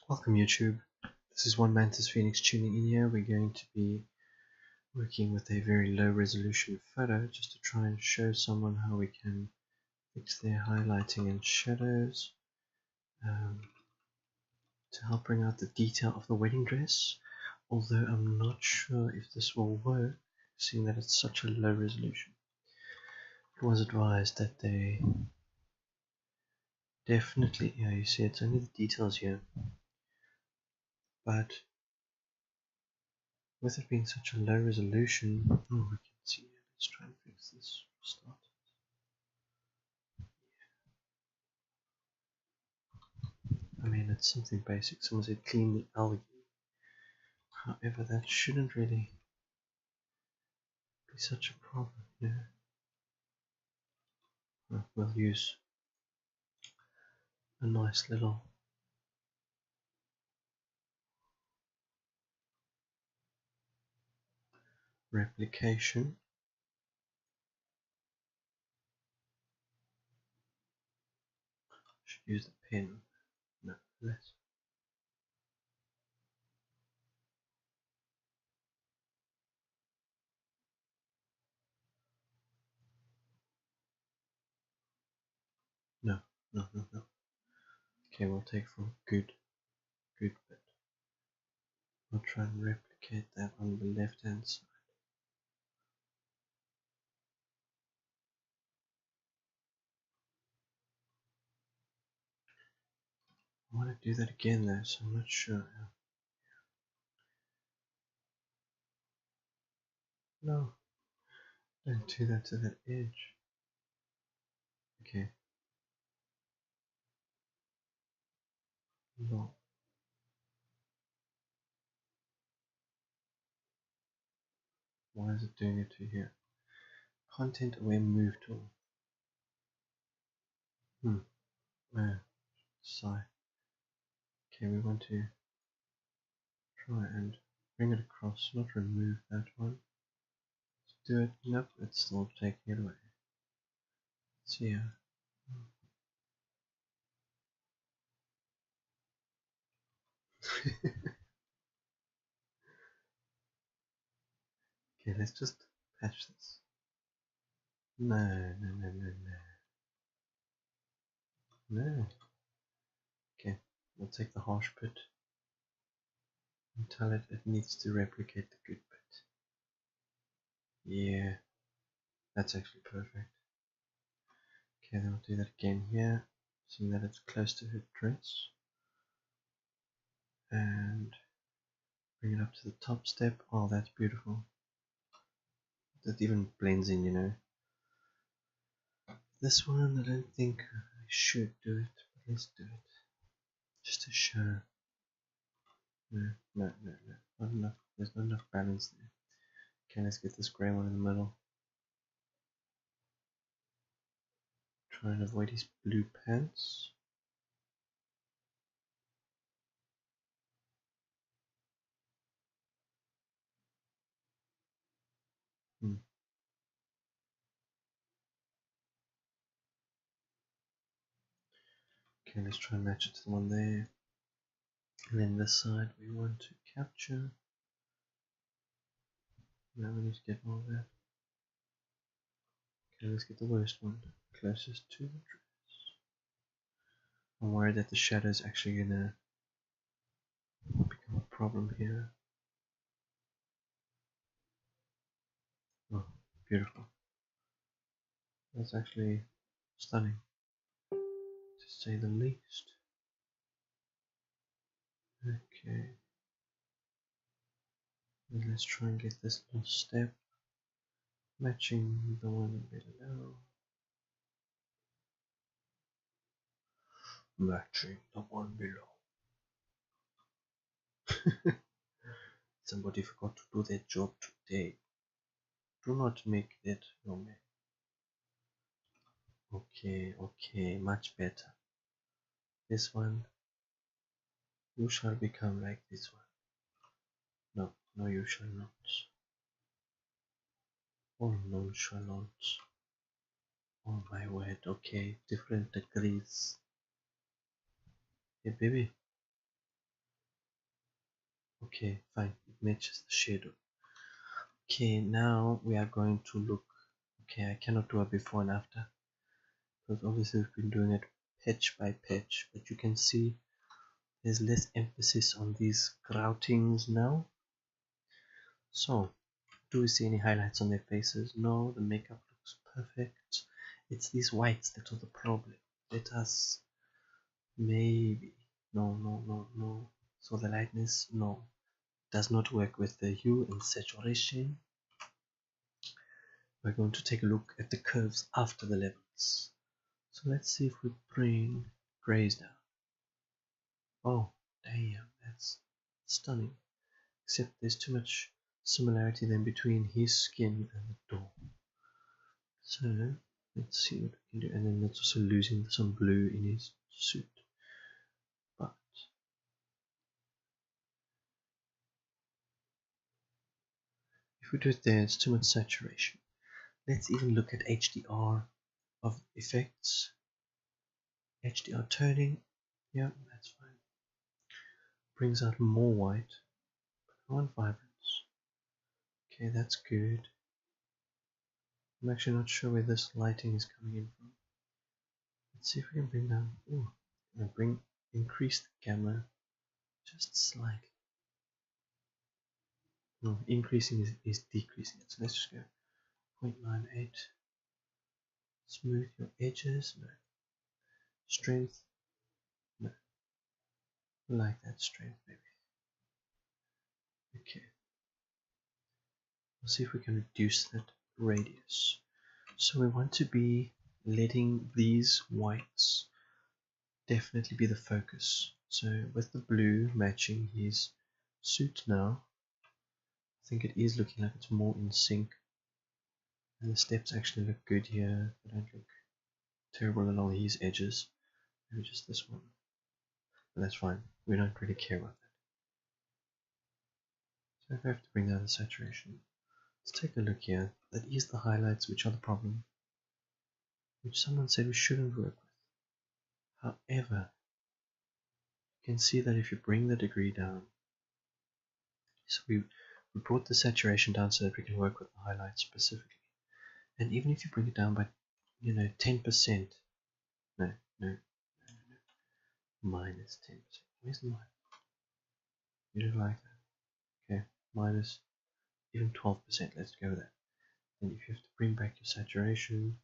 Welcome YouTube. This is One Mantis Phoenix tuning in here. We're going to be working with a very low resolution photo just to try and show someone how we can fix their highlighting and shadows to help bring out the detail of the wedding dress, although I'm not sure if this will work seeing that it's such a low resolution. It was advised that they definitely, yeah, you see it's only the details here, but with it being such a low resolution, we can see here. Let's try and fix this. Start. I mean, it's something basic. Someone said clean the algae. However, that shouldn't really be such a problem. Yeah. We'll use a nice little replication. Should use the pen. No, less. No. Okay, we'll take from good bit. We'll try and replicate that on the left hand side. I want to do that again though, so I'm not sure. No, don't do that to that edge. Okay. No. Why is it doing it to here? Content aware move tool. Sigh. Okay, we want to try and bring it across, not remove that one. Let's do it. Nope, it's still taking it away. So yeah. Okay, let's just patch this. No. No. Okay, we'll take the harsh bit and tell it needs to replicate the good bit. Yeah, that's actually perfect. Okay, then we'll do that again here, seeing that it's close to her dress. And bring it up to the top step. Oh, that's beautiful. That even blends in, you know. This one, I don't think I should do it, but let's do it. Just to show. No. Not enough. There's not enough balance there. Okay, let's get this grey one in the middle. Try and avoid his blue pants. Okay, let's try and match it to the one there. And then this side we want to capture. Now we need to get all that. Okay, let's get the worst one, closest to the dress. I'm worried that the shadow is actually gonna become a problem here. Oh, beautiful. That's actually stunning, to say the least. Okay. And let's try and get this little step matching the one below. Matching the one below. Somebody forgot to do their job today. Do not make that your man. Okay, much better. This one, you shall become like this one. No, you shall not. Oh, nonchalance. Oh my word, okay, different degrees. Hey baby, Okay, fine, it matches the shadow. Okay, now we are going to look. Okay, I cannot do a before and after because obviously we've been doing it patch by patch, but you can see there's less emphasis on these groutings now. So, do we see any highlights on their faces? No, the makeup looks perfect. It's these whites that are the problem. Let us maybe. No. So the lightness, no, does not work with the hue and saturation. We're going to take a look at the curves after the levels. So let's see if we bring grays down. Oh, damn, that's stunning. Except there's too much similarity then between his skin and the door. So let's see what we can do. And then that's also losing some blue in his suit. But if we do it there, it's too much saturation. Let's even look at HDR of effects. HDR turning. Yeah, that's fine. Brings out more white. But I want vibrance. Okay, that's good. I'm actually not sure where this lighting is coming in from. Let's see if we can bring down. Ooh, increase the camera just slightly. No, increasing is decreasing it. So let's just go 0.98. Smooth your edges. No. Strength. No. I like that strength, maybe. Okay. We'll see if we can reduce that radius. So we want to be letting these whites definitely be the focus. So with the blue matching his suit now, I think it is looking like it's more in sync. And the steps actually look good here. They don't look terrible along his edges. Maybe just this one. But that's fine. We don't really care about that. So if I have to bring down the saturation, let's take a look here. That is the highlights which are the problem, which someone said we shouldn't work with. However, you can see that if you bring the degree down, so we brought the saturation down so that we can work with the highlights specifically. And even if you bring it down by, 10%, no, minus 10%. Where's the minus? You don't like that. Okay, minus even 12%. Let's go with that. And if you have to bring back your saturation,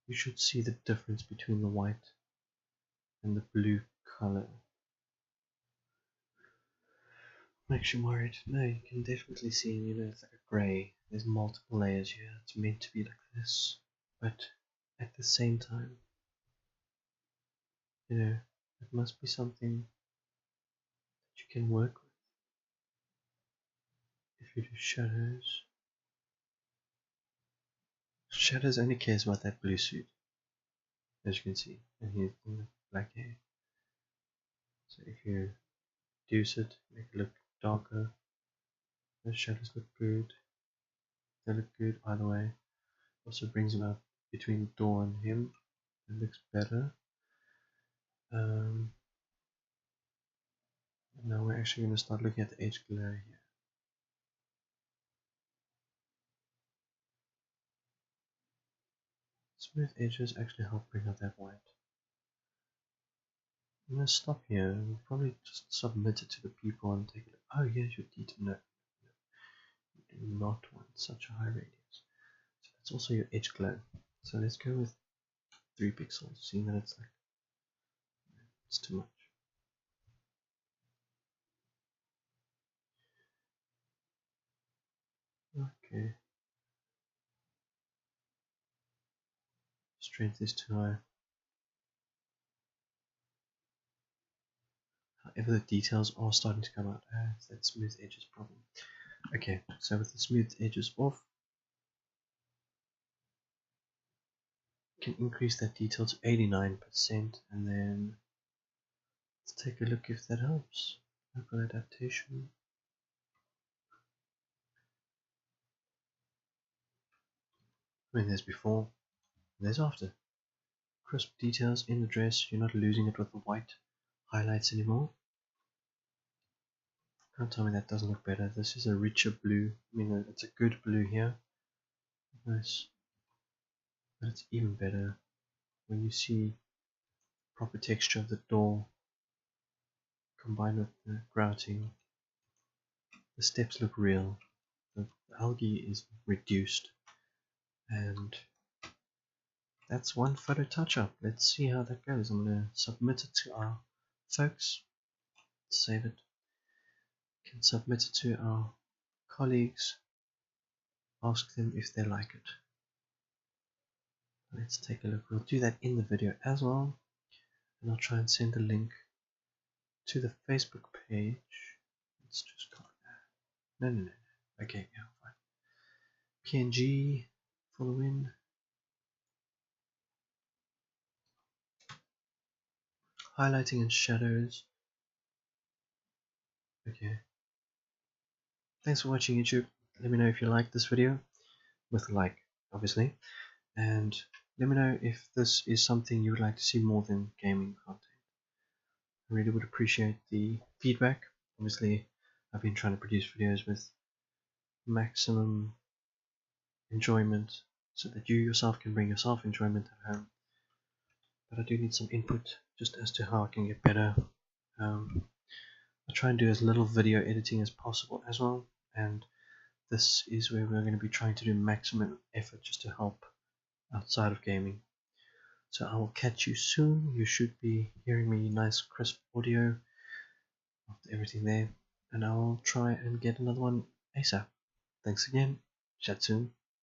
you should see the difference between the white and the blue color. Makes you worried. No, you can definitely see, it's like a gray. There's multiple layers here. It's meant to be like this. But at the same time, it must be something that you can work with. If you do shadows, shadows only cares about that blue suit, as you can see, and he's in the black hair. So if you reduce it, make it look darker, those shadows look good. They look good either way. Also brings him up between the door and him. It looks better. Now we're actually going to start looking at the edge glare here. Smooth edges actually help bring out that white. I'm going to stop here and we'll probably just submit it to the people and take a look. Oh, here's your detail. No, you do not want such a high radius. So that's also your edge glow. So let's go with 3 pixels, seeing that it's too much. Okay. Strength is too high. However, the details are starting to come out. It's that smooth edges problem. Okay, so with the smooth edges off, you can increase that detail to 89%, and then let's take a look if that helps. Local adaptation. I mean, there's before, there's after. Crisp details in the dress, you're not losing it with the white highlights anymore. Don't tell me that doesn't look better. This is a richer blue. I mean, it's a good blue here. Nice. But it's even better when you see proper texture of the door combined with the grouting. The steps look real. The algae is reduced. And that's one photo touch-up. Let's see how that goes. I'm going to submit it to our folks. Save it. Can submit it to our colleagues. Ask them if they like it. Let's take a look. We'll do that in the video as well. And I'll try and send a link to the Facebook page. Let's just copy that. No. Okay, yeah, fine. PNG for the win. Highlighting and shadows. Okay. Thanks for watching, YouTube. Let me know if you like this video, with a like, obviously. And let me know if this is something you would like to see more than gaming content. I really would appreciate the feedback. Obviously, I've been trying to produce videos with maximum enjoyment so that you yourself can bring yourself enjoyment at home. But I do need some input just as to how I can get better. I try and do as little video editing as possible as well, and this is where we're going to be trying to do maximum effort just to help outside of gaming. So I will catch you soon. You should be hearing me nice crisp audio after everything there, and I'll try and get another one ASAP. Thanks again. Chat soon.